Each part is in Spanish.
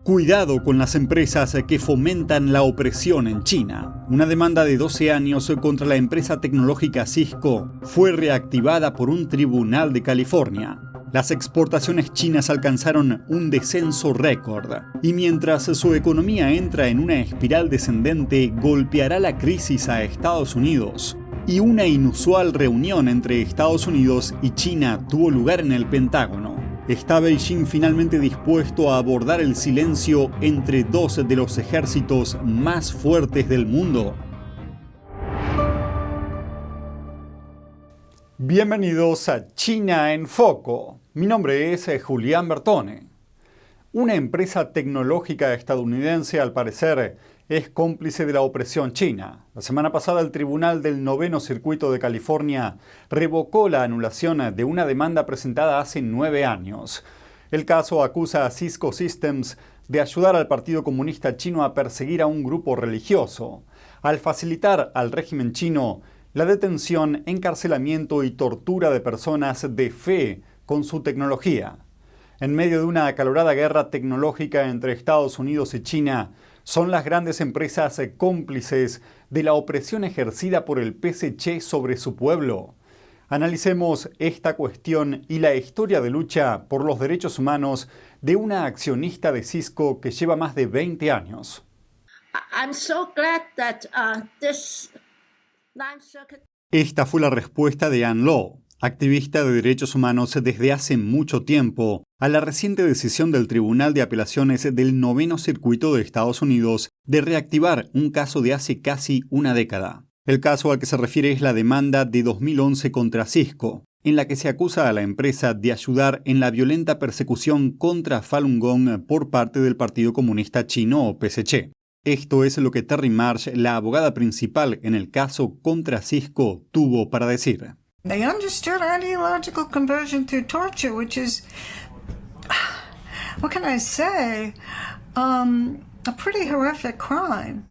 Cuidado con las empresas que fomentan la opresión en China. Una demanda de 12 años contra la empresa tecnológica Cisco fue reactivada por un tribunal de California. Las exportaciones chinas alcanzaron un descenso récord y mientras su economía entra en una espiral descendente, golpeará la crisis a Estados Unidos. Y una inusual reunión entre Estados Unidos y China tuvo lugar en el Pentágono. ¿Está Beijing finalmente dispuesto a abordar el silencio entre dos de los ejércitos más fuertes del mundo? Bienvenidos a China en Foco. Mi nombre es Julián Bertone. Una empresa tecnológica estadounidense, al parecer, es cómplice de la opresión china. La semana pasada, el Tribunal del Noveno Circuito de California revocó la anulación de una demanda presentada hace 9 años. El caso acusa a Cisco Systems de ayudar al Partido Comunista Chino a perseguir a un grupo religioso, al facilitar al régimen chino la detención, encarcelamiento y tortura de personas de fe con su tecnología. En medio de una acalorada guerra tecnológica entre Estados Unidos y China, son las grandes empresas cómplices de la opresión ejercida por el PSC sobre su pueblo. Analicemos esta cuestión y la historia de lucha por los derechos humanos de una accionista de Cisco que lleva más de 20 años. Esta fue la respuesta de Ann Law, activista de derechos humanos desde hace mucho tiempo, a la reciente decisión del Tribunal de Apelaciones del Noveno Circuito de Estados Unidos de reactivar un caso de hace casi una década. El caso al que se refiere es la demanda de 2011 contra Cisco, en la que se acusa a la empresa de ayudar en la violenta persecución contra Falun Gong por parte del Partido Comunista Chino o PSC. Esto es lo que Terry Marsh, la abogada principal en el caso contra Cisco, tuvo para decir. They understood ideological conversion through torture, which is, what can I say, a pretty horrific crime.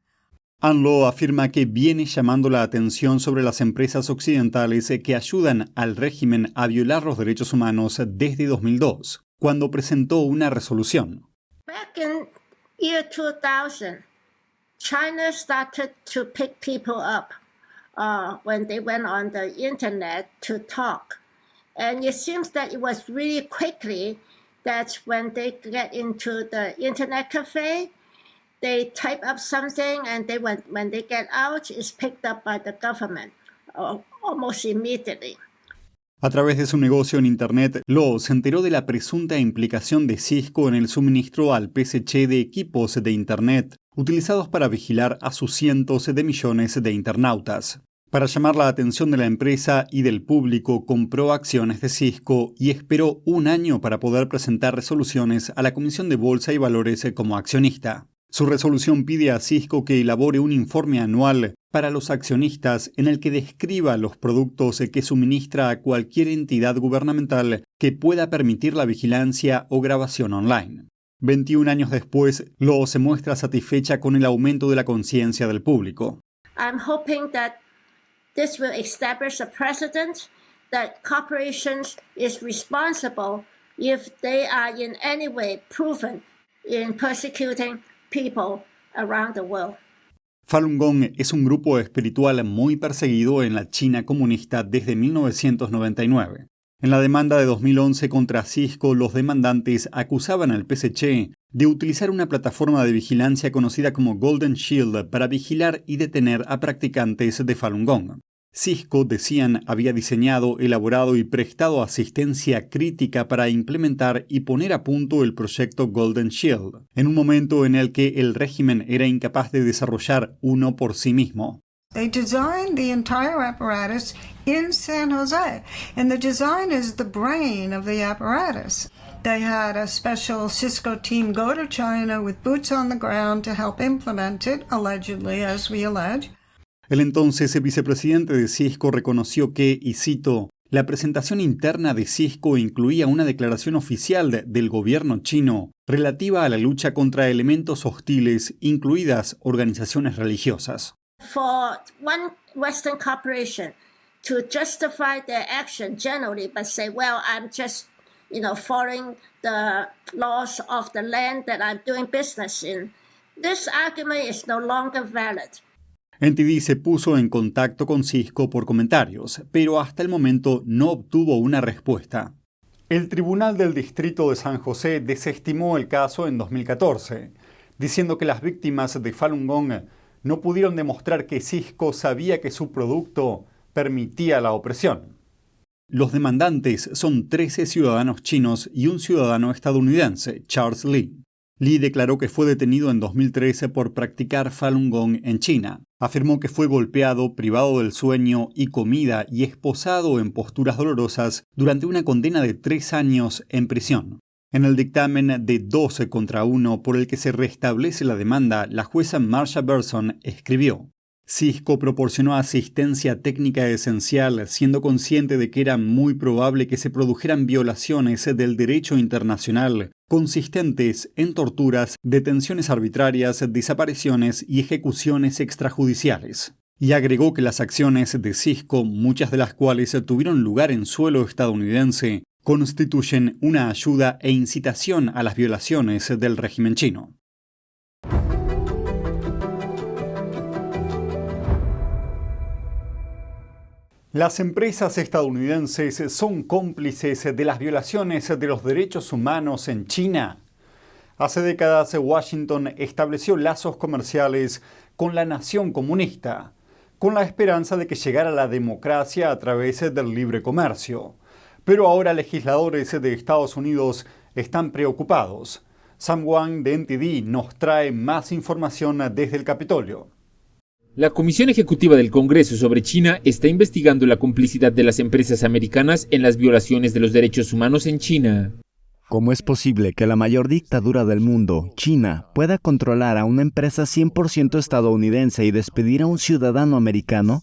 Ann Law afirma que viene llamando la atención sobre las empresas occidentales que ayudan al régimen a violar los derechos humanos desde 2002, cuando presentó una resolución. Back in year 2000, China started to pick people up. When they went on the internet to talk. And it seems that it was really quickly that when they get into the internet cafe, they type up something and when they get out, it's picked up by the government almost immediately. A través de su negocio en Internet, Law se enteró de la presunta implicación de Cisco en el suministro al PSC de equipos de Internet utilizados para vigilar a sus cientos de millones de internautas. Para llamar la atención de la empresa y del público, compró acciones de Cisco y esperó un año para poder presentar resoluciones a la Comisión de Bolsa y Valores como accionista. Su resolución pide a Cisco que elabore un informe anual para los accionistas en el que describa los productos que suministra a cualquier entidad gubernamental que pueda permitir la vigilancia o grabación online. 21 años después, Law se muestra satisfecha con el aumento de la conciencia del público. I'm hoping that this will establish a precedent that corporations is responsible if they are in any way proven in persecuting people around the world. Falun Gong es un grupo espiritual muy perseguido en la China comunista desde 1999. En la demanda de 2011 contra Cisco, los demandantes acusaban al PSC de utilizar una plataforma de vigilancia conocida como Golden Shield para vigilar y detener a practicantes de Falun Gong. Cisco, decían, había diseñado, elaborado y prestado asistencia crítica para implementar y poner a punto el proyecto Golden Shield, en un momento en el que el régimen era incapaz de desarrollar uno por sí mismo. They designed the entire apparatus in San Jose, and the design is the brain of the apparatus. They had a special Cisco team go to China with boots on the ground to help implement it, allegedly, as we allege. El entonces vicepresidente de Cisco reconoció que, y cito, la presentación interna de Cisco incluía una declaración oficial del gobierno chino relativa a la lucha contra elementos hostiles, incluidas organizaciones religiosas. For one Western corporation to justify their action generally, but say, well, I'm just following the laws of the land that I'm doing business in. This argument is no longer valid. NTD se puso en contacto con Cisco por comentarios, pero hasta el momento no obtuvo una respuesta. El Tribunal del Distrito de San José desestimó el caso en 2014, diciendo que las víctimas de Falun Gong no pudieron demostrar que Cisco sabía que su producto permitía la opresión. Los demandantes son 13 ciudadanos chinos y un ciudadano estadounidense, Charles Lee. Lee declaró que fue detenido en 2013 por practicar Falun Gong en China. Afirmó que fue golpeado, privado del sueño y comida y esposado en posturas dolorosas durante una condena de 3 años en prisión. En el dictamen de 12 contra 1 por el que se restablece la demanda, la jueza Marsha Berson escribió: Cisco proporcionó asistencia técnica esencial, siendo consciente de que era muy probable que se produjeran violaciones del derecho internacional, consistentes en torturas, detenciones arbitrarias, desapariciones y ejecuciones extrajudiciales. Y agregó que las acciones de Cisco, muchas de las cuales tuvieron lugar en suelo estadounidense, constituyen una ayuda e incitación a las violaciones del régimen chino. Las empresas estadounidenses son cómplices de las violaciones de los derechos humanos en China. Hace décadas, Washington estableció lazos comerciales con la nación comunista, con la esperanza de que llegara la democracia a través del libre comercio. Pero ahora legisladores de Estados Unidos están preocupados. Sam Wang de NTD nos trae más información desde el Capitolio. La Comisión Ejecutiva del Congreso sobre China está investigando la complicidad de las empresas americanas en las violaciones de los derechos humanos en China. ¿Cómo es posible que la mayor dictadura del mundo, China, pueda controlar a una empresa 100% estadounidense y despedir a un ciudadano americano?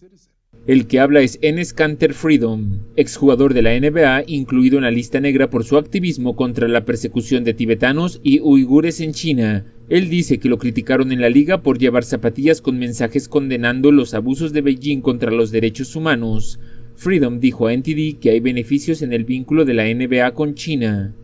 El que habla es Enes Kanter Freedom, exjugador de la NBA, incluido en la lista negra por su activismo contra la persecución de tibetanos y uigures en China. Él dice que lo criticaron en la liga por llevar zapatillas con mensajes condenando los abusos de Beijing contra los derechos humanos. Freedom dijo a NTD que hay beneficios en el vínculo de la NBA con China.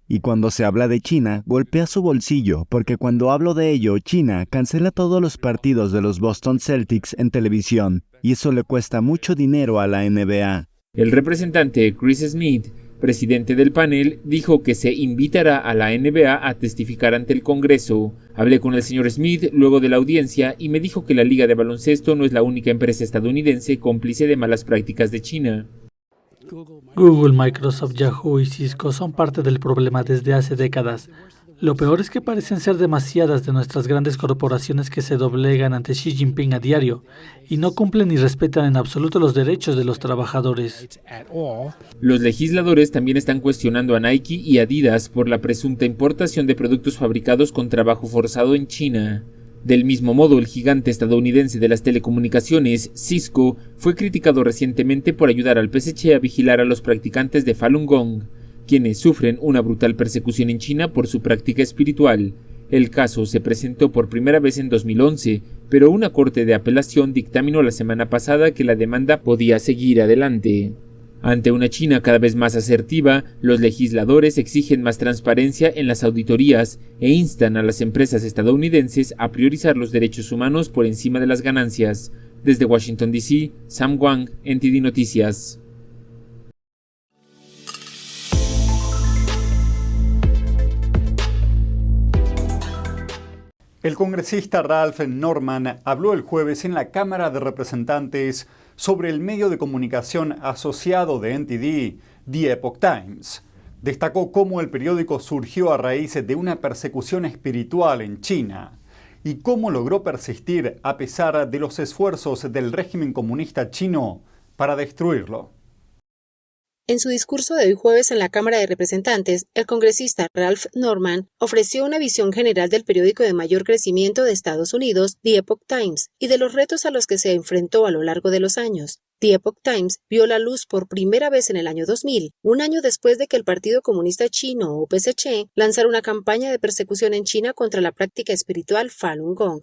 Y cuando se habla de China, golpea su bolsillo, porque cuando hablo de ello, China cancela todos los partidos de los Boston Celtics en televisión, y eso le cuesta mucho dinero a la NBA. El representante Chris Smith, presidente del panel, dijo que se invitará a la NBA a testificar ante el Congreso. Hablé con el señor Smith luego de la audiencia y me dijo que la Liga de Baloncesto no es la única empresa estadounidense cómplice de malas prácticas de China. Google, Microsoft, Yahoo y Cisco son parte del problema desde hace décadas. Lo peor es que parecen ser demasiadas de nuestras grandes corporaciones que se doblegan ante Xi Jinping a diario y no cumplen ni respetan en absoluto los derechos de los trabajadores. Los legisladores también están cuestionando a Nike y Adidas por la presunta importación de productos fabricados con trabajo forzado en China. Del mismo modo, el gigante estadounidense de las telecomunicaciones, Cisco, fue criticado recientemente por ayudar al PSC a vigilar a los practicantes de Falun Gong, quienes sufren una brutal persecución en China por su práctica espiritual. El caso se presentó por primera vez en 2011, pero una corte de apelación dictaminó la semana pasada que la demanda podía seguir adelante. Ante una China cada vez más asertiva, los legisladores exigen más transparencia en las auditorías e instan a las empresas estadounidenses a priorizar los derechos humanos por encima de las ganancias. Desde Washington, D.C., Sam Wang, NTD Noticias. El congresista Ralph Norman habló el jueves en la Cámara de Representantes sobre el medio de comunicación asociado de NTD, The Epoch Times. Destacó cómo el periódico surgió a raíz de una persecución espiritual en China y cómo logró persistir a pesar de los esfuerzos del régimen comunista chino para destruirlo. En su discurso de hoy jueves en la Cámara de Representantes, el congresista Ralph Norman ofreció una visión general del periódico de mayor crecimiento de Estados Unidos, The Epoch Times, y de los retos a los que se enfrentó a lo largo de los años. The Epoch Times vio la luz por primera vez en el año 2000, un año después de que el Partido Comunista Chino, o PSC, lanzara una campaña de persecución en China contra la práctica espiritual Falun Gong.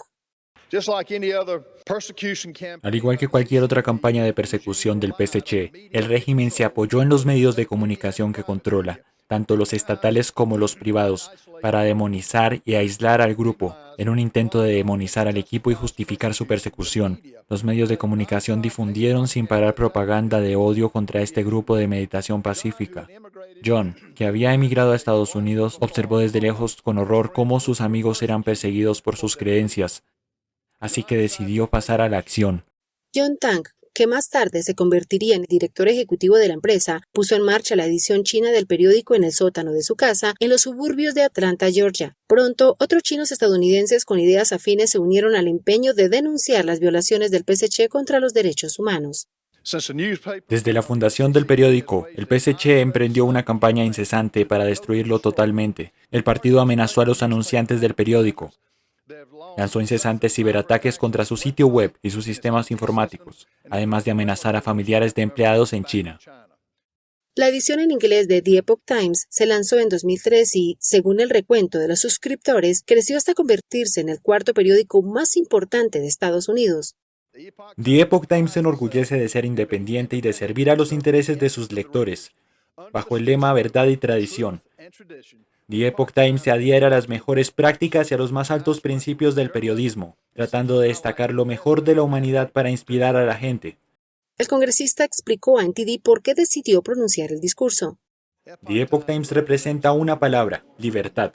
Al igual que cualquier otra campaña de persecución del PSC, el régimen se apoyó en los medios de comunicación que controla. tanto los estatales como los privados, para demonizar y aislar al grupo, en un intento de demonizar al equipo y justificar su persecución. Los medios de comunicación difundieron sin parar propaganda de odio contra este grupo de meditación pacífica. John, que había emigrado a Estados Unidos, observó desde lejos con horror cómo sus amigos eran perseguidos por sus creencias, así que decidió pasar a la acción. John Tang, que más tarde se convertiría en el director ejecutivo de la empresa, puso en marcha la edición china del periódico en el sótano de su casa en los suburbios de Atlanta, Georgia. Pronto, otros chinos estadounidenses con ideas afines se unieron al empeño de denunciar las violaciones del PSC contra los derechos humanos. Desde la fundación del periódico, el PSC emprendió una campaña incesante para destruirlo totalmente. El partido amenazó a los anunciantes del periódico. Lanzó incesantes ciberataques contra su sitio web y sus sistemas informáticos, además de amenazar a familiares de empleados en China. La edición en inglés de The Epoch Times se lanzó en 2003 y, según el recuento de los suscriptores, creció hasta convertirse en el cuarto periódico más importante de Estados Unidos. The Epoch Times se enorgullece de ser independiente y de servir a los intereses de sus lectores, bajo el lema Verdad y Tradición. The Epoch Times se adhiere a las mejores prácticas y a los más altos principios del periodismo, tratando de destacar lo mejor de la humanidad para inspirar a la gente. El congresista explicó a NTD por qué decidió pronunciar el discurso. The Epoch Times representa una palabra, libertad.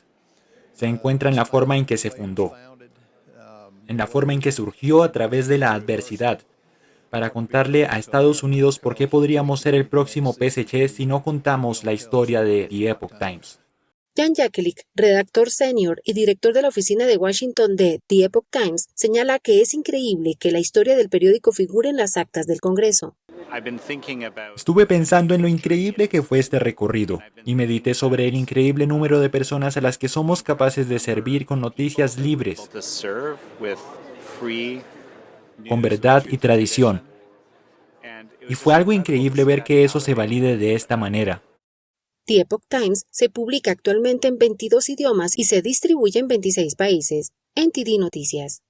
Se encuentra en la forma en que se fundó, en la forma en que surgió a través de la adversidad, para contarle a Estados Unidos por qué podríamos ser el próximo PSC si no contamos la historia de The Epoch Times. Jan Jekielek, redactor senior y director de la oficina de Washington de The Epoch Times, señala que es increíble que la historia del periódico figure en las actas del Congreso. Estuve pensando en lo increíble que fue este recorrido y medité sobre el increíble número de personas a las que somos capaces de servir con noticias libres, con verdad y tradición. Y fue algo increíble ver que eso se valide de esta manera. The Epoch Times se publica actualmente en 22 idiomas y se distribuye en 26 países. NTD Noticias.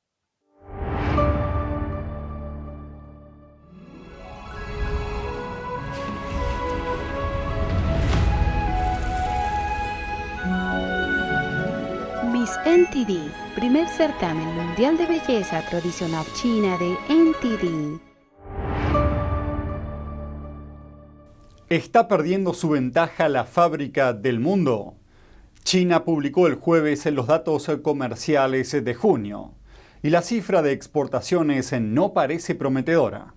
Miss NTD, primer certamen mundial de belleza tradicional china de NTD. ¿Está perdiendo su ventaja la fábrica del mundo? China publicó el jueves los datos comerciales de junio y la cifra de exportaciones no parece prometedora.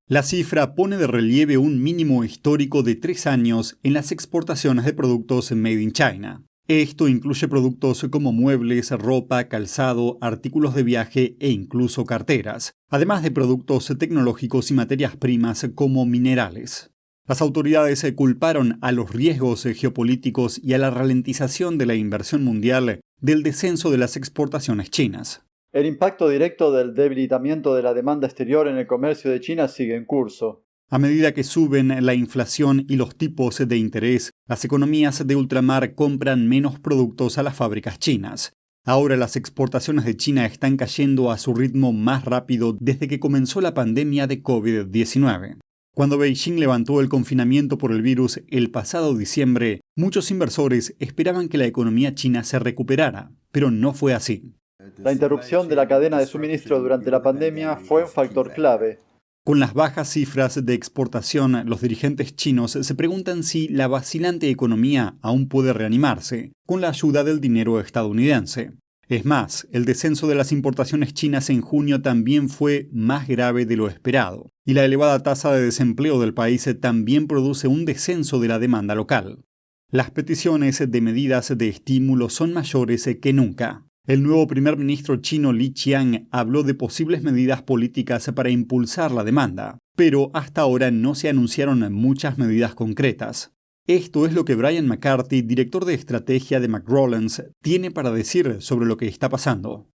La cifra pone de relieve un mínimo histórico de 3 años en las exportaciones de productos made in China. Esto incluye productos como muebles, ropa, calzado, artículos de viaje e incluso carteras, además de productos tecnológicos y materias primas como minerales. Las autoridades culparon a los riesgos geopolíticos y a la ralentización de la inversión mundial del descenso de las exportaciones chinas. El impacto directo del debilitamiento de la demanda exterior en el comercio de China sigue en curso. A medida que suben la inflación y los tipos de interés, las economías de ultramar compran menos productos a las fábricas chinas. Ahora las exportaciones de China están cayendo a su ritmo más rápido desde que comenzó la pandemia de COVID-19. Cuando Beijing levantó el confinamiento por el virus el pasado diciembre, muchos inversores esperaban que la economía china se recuperara, pero no fue así. La interrupción de la cadena de suministro durante la pandemia fue un factor clave. Con las bajas cifras de exportación, los dirigentes chinos se preguntan si la vacilante economía aún puede reanimarse con la ayuda del dinero estadounidense. Es más, el descenso de las importaciones chinas en junio también fue más grave de lo esperado, y la elevada tasa de desempleo del país también produce un descenso de la demanda local. Las peticiones de medidas de estímulo son mayores que nunca. El nuevo primer ministro chino Li Qiang habló de posibles medidas políticas para impulsar la demanda, pero hasta ahora no se anunciaron muchas medidas concretas. Esto es lo que Brian McCarthy, director de estrategia de McRollins, tiene para decir sobre lo que está pasando.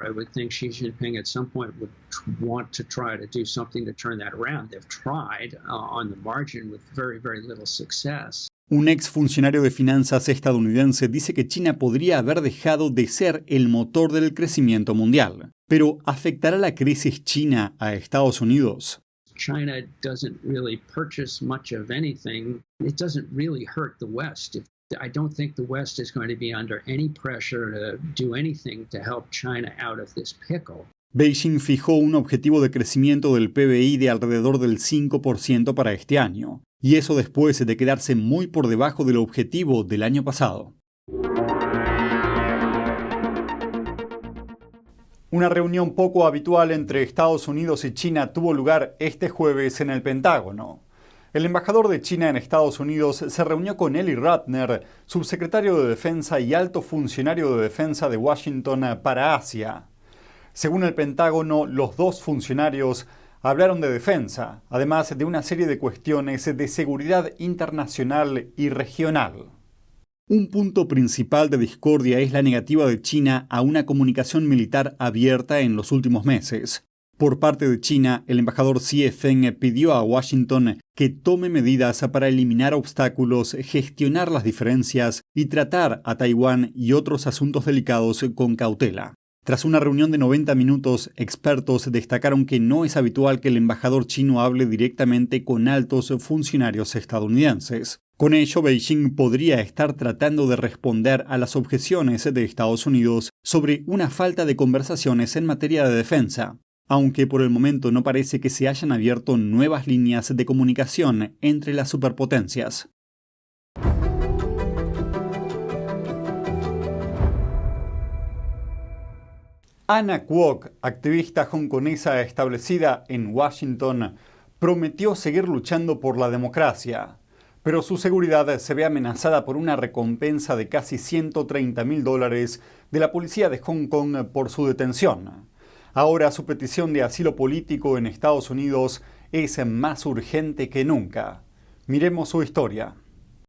I would think Xi Jinping at some point would want to try to do something to turn that around. They've tried on the margin with very, very little success. Un exfuncionario de finanzas estadounidense dice que China podría haber dejado de ser el motor del crecimiento mundial. Pero ¿afectará la crisis china a Estados Unidos? China doesn't really purchase much of anything. It doesn't really hurt the West. I don't think the West is going to be under any pressure to do anything to help China out of this pickle. Beijing fijó un objetivo de crecimiento del PBI de alrededor del 5% para este año, y eso después de quedarse muy por debajo del objetivo del año pasado. Una reunión poco habitual entre Estados Unidos y China tuvo lugar este jueves en el Pentágono. El embajador de China en Estados Unidos se reunió con Eli Ratner, subsecretario de Defensa y alto funcionario de defensa de Washington para Asia. Según el Pentágono, los dos funcionarios hablaron de defensa, además de una serie de cuestiones de seguridad internacional y regional. Un punto principal de discordia es la negativa de China a una comunicación militar abierta en los últimos meses. Por parte de China, el embajador Xie Feng pidió a Washington que tome medidas para eliminar obstáculos, gestionar las diferencias y tratar a Taiwán y otros asuntos delicados con cautela. Tras una reunión de 90 minutos, expertos destacaron que no es habitual que el embajador chino hable directamente con altos funcionarios estadounidenses. Con ello, Beijing podría estar tratando de responder a las objeciones de Estados Unidos sobre una falta de conversaciones en materia de defensa, aunque por el momento no parece que se hayan abierto nuevas líneas de comunicación entre las superpotencias. Anna Kwok, activista hongkonesa establecida en Washington, prometió seguir luchando por la democracia, pero su seguridad se ve amenazada por una recompensa de casi $130,000 de la policía de Hong Kong por su detención. Ahora su petición de asilo político en Estados Unidos es más urgente que nunca. Miremos su historia.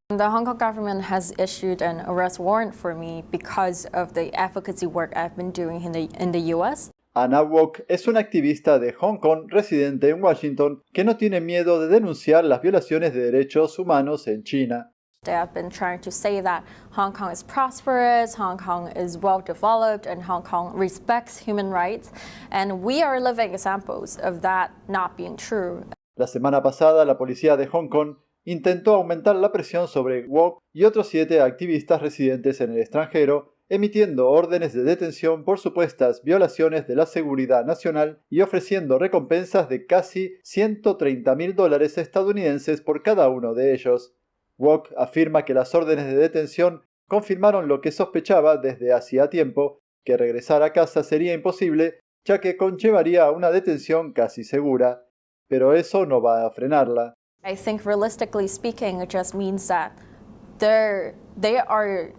The Hong Kong government has issued an arrest warrant for me because of the advocacy work I've been doing in the US. Anna Kwok es una activista de Hong Kong residente en Washington que no tiene miedo de denunciar las violaciones de derechos humanos en China. They have been trying to say that Hong Kong is prosperous, Hong Kong is well developed, and Hong Kong respects human rights, and we are living examples of that not being true. La semana pasada, la policía de Hong Kong intentó aumentar la presión sobre Kwok y otros 7 activistas residentes en el extranjero, emitiendo órdenes de detención por supuestas violaciones de la seguridad nacional y ofreciendo recompensas de casi $130,000 estadounidenses por cada uno de ellos. Kwok afirma que las órdenes de detención confirmaron lo que sospechaba desde hacía tiempo, que regresar a casa sería imposible, ya que conllevaría una detención casi segura. Pero eso no va a frenarla. I think realistically speaking, it just means that they are,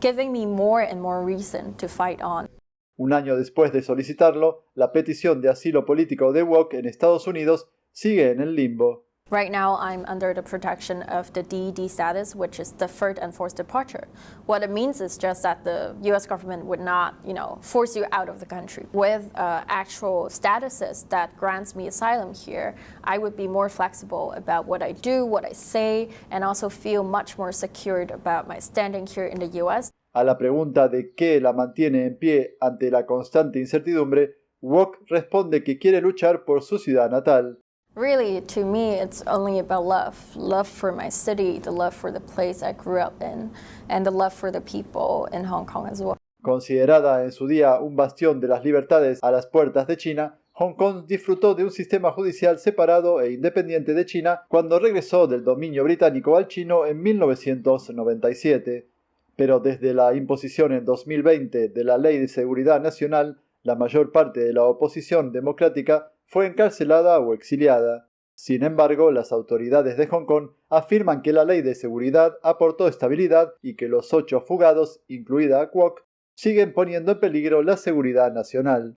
giving me more and more reason to fight on. Un año después de solicitarlo, la petición de asilo político de Kwok en Estados Unidos sigue en el limbo. Right now, I'm under the protection of the DED status, which is deferred enforced departure. What it means is just that the U.S. government would not, force you out of the country. With actual statuses that grants me asylum here, I would be more flexible about what I do, what I say, and also feel much more secured about my standing here in the U.S. A la pregunta de qué la mantiene en pie ante la constante incertidumbre, Kwok responde que quiere luchar por su ciudad natal. Really, to me, it's only about love. Love for my city, the love for the place I grew up in, and the love for the people in Hong Kong as well. Considerada en su día un bastión de las libertades a las puertas de China, Hong Kong disfrutó de un sistema judicial separado e independiente de China cuando regresó del dominio británico al chino en 1997. Pero desde la imposición en 2020 de la Ley de Seguridad Nacional, la mayor parte de la oposición democrática fue encarcelada o exiliada. Sin embargo, las autoridades de Hong Kong afirman que la ley de seguridad aportó estabilidad y que los 8 fugados, incluida a Kwok, siguen poniendo en peligro la seguridad nacional.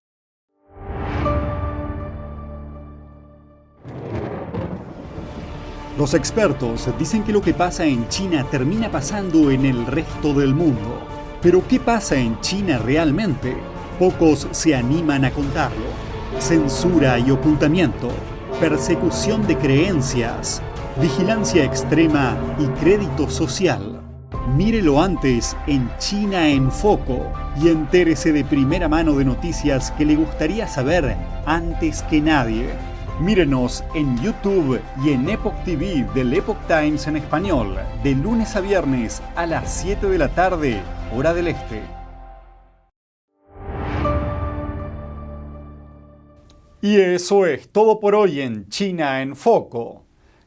Los expertos dicen que lo que pasa en China termina pasando en el resto del mundo. Pero ¿qué pasa en China realmente? Pocos se animan a contarlo. Censura y ocultamiento, persecución de creencias, vigilancia extrema y crédito social. Mírelo antes en China en Foco y entérese de primera mano de noticias que le gustaría saber antes que nadie. Mírenos en YouTube y en Epoch TV del Epoch Times en español, de lunes a viernes a las 7 de la tarde, hora del este. Y eso es todo por hoy en China en Foco.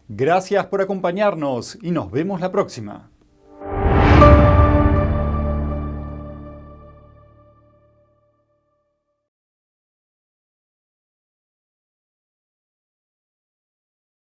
Gracias por acompañarnos y nos vemos la próxima.